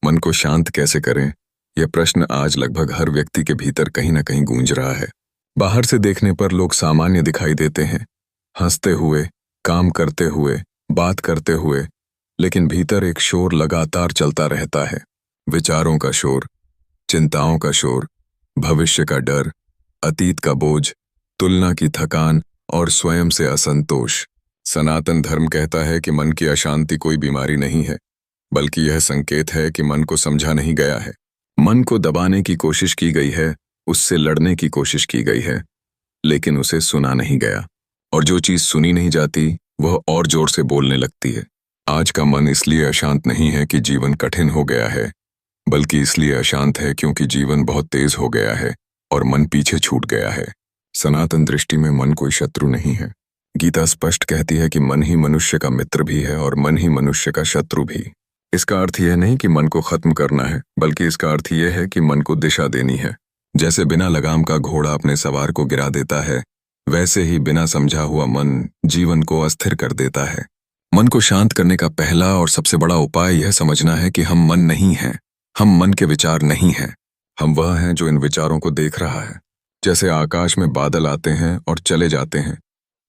मन को शांत कैसे करें? यह प्रश्न आज लगभग हर व्यक्ति के भीतर कहीं ना कहीं गूंज रहा है। बाहर से देखने पर लोग सामान्य दिखाई देते हैं, हंसते हुए, काम करते हुए, बात करते हुए, लेकिन भीतर एक शोर लगातार चलता रहता है। विचारों का शोर, चिंताओं का शोर, भविष्य का डर, अतीत का बोझ, तुलना की थकान और स्वयं से असंतोष। सनातन धर्म कहता है कि मन की अशांति कोई बीमारी नहीं है, बल्कि यह संकेत है कि मन को समझा नहीं गया है। मन को दबाने की कोशिश की गई है, उससे लड़ने की कोशिश की गई है, लेकिन उसे सुना नहीं गया। और जो चीज सुनी नहीं जाती, वह और जोर से बोलने लगती है। आज का मन इसलिए अशांत नहीं है कि जीवन कठिन हो गया है, बल्कि इसलिए अशांत है क्योंकि जीवन बहुत तेज हो गया है और मन पीछे छूट गया है। सनातन दृष्टि में मन कोई शत्रु नहीं है। गीता स्पष्ट कहती है कि मन ही मनुष्य का मित्र भी है और मन ही मनुष्य का शत्रु भी। इसका अर्थ यह नहीं कि मन को खत्म करना है, बल्कि इसका अर्थ यह है कि मन को दिशा देनी है। जैसे बिना लगाम का घोड़ा अपने सवार को गिरा देता है, वैसे ही बिना समझा हुआ मन जीवन को अस्थिर कर देता है। मन को शांत करने का पहला और सबसे बड़ा उपाय यह समझना है कि हम मन नहीं हैं, हम मन के विचार नहीं हैं। हम वह हैं जो इन विचारों को देख रहा है। जैसे आकाश में बादल आते हैं और चले जाते हैं,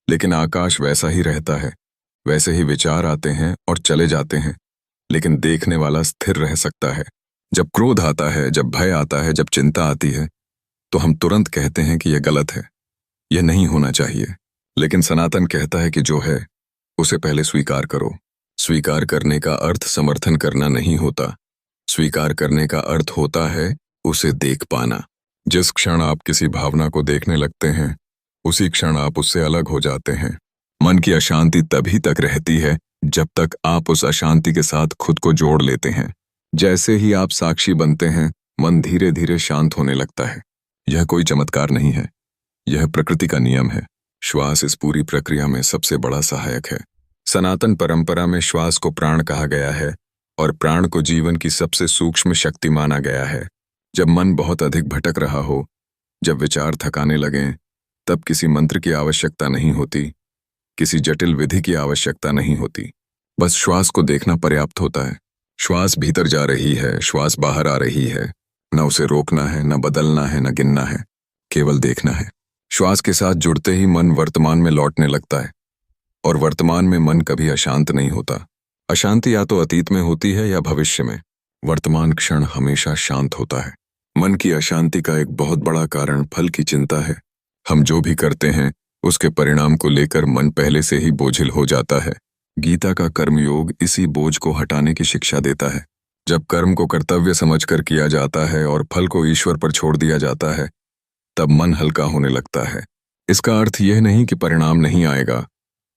लेकिन आकाश वैसा ही रहता है, वैसे ही विचार आते हैं और चले जाते हैं, लेकिन देखने वाला स्थिर रह सकता है। जब क्रोध आता है, जब भय आता है, जब चिंता आती है, तो हम तुरंत कहते हैं कि यह गलत है, यह नहीं होना चाहिए। लेकिन सनातन कहता है कि जो है उसे पहले स्वीकार करो। स्वीकार करने का अर्थ समर्थन करना नहीं होता। स्वीकार करने का अर्थ होता है उसे देख पाना। जिस क्षण आप किसी भावना को देखने लगते हैं, उसी क्षण आप उससे अलग हो जाते हैं। मन की अशांति तभी तक रहती है जब तक आप उस अशांति के साथ खुद को जोड़ लेते हैं। जैसे ही आप साक्षी बनते हैं, मन धीरे धीरे शांत होने लगता है। यह कोई चमत्कार नहीं है, यह प्रकृति का नियम है। श्वास इस पूरी प्रक्रिया में सबसे बड़ा सहायक है। सनातन परंपरा में श्वास को प्राण कहा गया है और प्राण को जीवन की सबसे सूक्ष्म शक्ति माना गया है। जब मन बहुत अधिक भटक रहा हो, जब विचार थकाने लगें, तब किसी मंत्र की आवश्यकता नहीं होती, किसी जटिल विधि की आवश्यकता नहीं होती। बस श्वास को देखना पर्याप्त होता है। श्वास भीतर जा रही है, श्वास बाहर आ रही है। न उसे रोकना है, न बदलना है, न गिनना है, केवल देखना है। श्वास के साथ जुड़ते ही मन वर्तमान में लौटने लगता है, और वर्तमान में मन कभी अशांत नहीं होता। अशांति या तो अतीत में होती है या भविष्य में। वर्तमान क्षण हमेशा शांत होता है। मन की अशांति का एक बहुत बड़ा कारण फल की चिंता है। हम जो भी करते हैं, उसके परिणाम को लेकर मन पहले से ही बोझिल हो जाता है। गीता का कर्मयोग इसी बोझ को हटाने की शिक्षा देता है। जब कर्म को कर्तव्य समझकर किया जाता है और फल को ईश्वर पर छोड़ दिया जाता है, तब मन हल्का होने लगता है। इसका अर्थ यह नहीं कि परिणाम नहीं आएगा,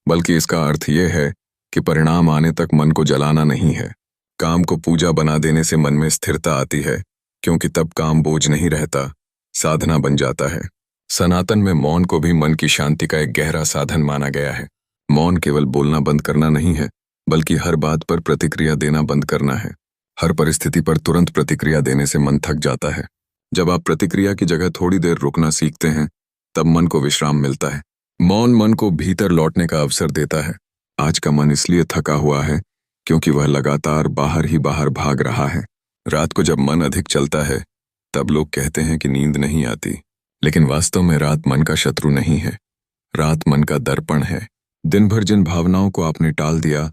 बल्कि इसका अर्थ यह है कि परिणाम आने तक मन को जलाना नहीं है। काम को पूजा बना देने से मन में स्थिरता आती है, क्योंकि तब काम बोझ नहीं रहता, साधना बन जाता है। सनातन में मौन को भी मन की शांति का एक गहरा साधन माना गया है। मौन केवल बोलना बंद करना नहीं है, बल्कि हर बात पर प्रतिक्रिया देना बंद करना है। हर परिस्थिति पर तुरंत प्रतिक्रिया देने से मन थक जाता है। जब आप प्रतिक्रिया की जगह थोड़ी देर रुकना सीखते हैं, तब मन को विश्राम मिलता है। मौन मन को भीतर लौटने का अवसर देता है। आज का मन इसलिए थका हुआ है क्योंकि वह लगातार बाहर ही बाहर भाग रहा है। रात को जब मन अधिक चलता है, तब लोग कहते हैं कि नींद नहीं आती, लेकिन वास्तव में रात मन का शत्रु नहीं है। रात मन का दर्पण है। दिन भर जिन भावनाओं को आपने टाल दिया,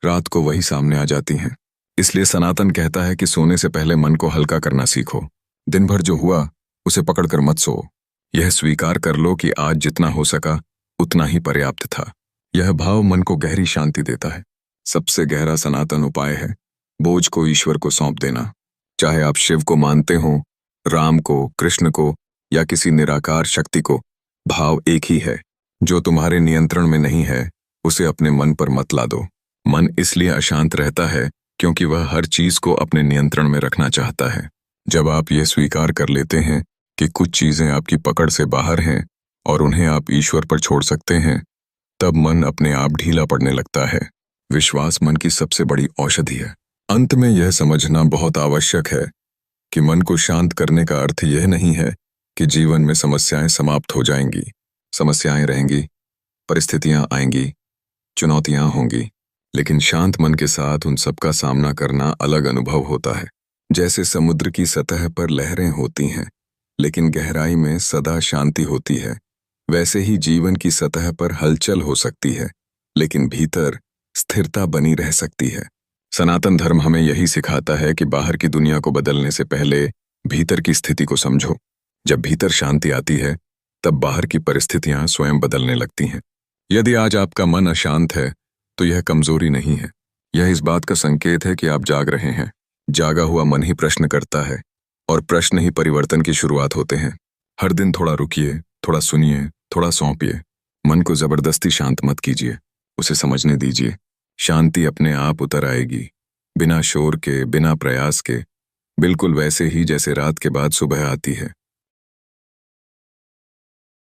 रात को वही सामने आ जाती हैं। इसलिए सनातन कहता है कि सोने से पहले मन को हल्का करना सीखो। दिन भर जो हुआ उसे पकड़कर मत सो। यह स्वीकार कर लो कि आज जितना हो सका उतना ही पर्याप्त था। यह भाव मन को गहरी शांति देता है। सबसे गहरा सनातन उपाय है बोझ को ईश्वर को सौंप देना। चाहे आप शिव को मानते हो, राम को, कृष्ण को या किसी निराकार शक्ति को, भाव एक ही है। जो तुम्हारे नियंत्रण में नहीं है, उसे अपने मन पर मत ला दो। मन इसलिए अशांत रहता है क्योंकि वह हर चीज को अपने नियंत्रण में रखना चाहता है। जब आप यह स्वीकार कर लेते हैं कि कुछ चीजें आपकी पकड़ से बाहर हैं और उन्हें आप ईश्वर पर छोड़ सकते हैं, तब मन अपने आप ढीला पड़ने लगता है। विश्वास मन की सबसे बड़ी औषधि है। अंत में यह समझना बहुत आवश्यक है कि मन को शांत करने का अर्थ यह नहीं है कि जीवन में समस्याएं समाप्त हो जाएंगी। समस्याएं रहेंगी, परिस्थितियां आएंगी, चुनौतियां होंगी, लेकिन शांत मन के साथ उन सबका सामना करना अलग अनुभव होता है। जैसे समुद्र की सतह पर लहरें होती हैं, लेकिन गहराई में सदा शांति होती है, वैसे ही जीवन की सतह पर हलचल हो सकती है, लेकिन भीतर स्थिरता बनी रह सकती है। सनातन धर्म हमें यही सिखाता है कि बाहर की दुनिया को बदलने से पहले भीतर की स्थिति को समझो। जब भीतर शांति आती है, तब बाहर की परिस्थितियां स्वयं बदलने लगती हैं। यदि आज आपका मन अशांत है, तो यह कमजोरी नहीं है। यह इस बात का संकेत है कि आप जाग रहे हैं। जागा हुआ मन ही प्रश्न करता है, और प्रश्न ही परिवर्तन की शुरुआत होते हैं। हर दिन थोड़ा रुकिए, थोड़ा सुनिए, थोड़ा सौंपिए। मन को जबरदस्ती शांत मत कीजिए, उसे समझने दीजिए। शांति अपने आप उतर आएगी, बिना शोर के, बिना प्रयास के, बिल्कुल वैसे ही जैसे रात के बाद सुबह आती है।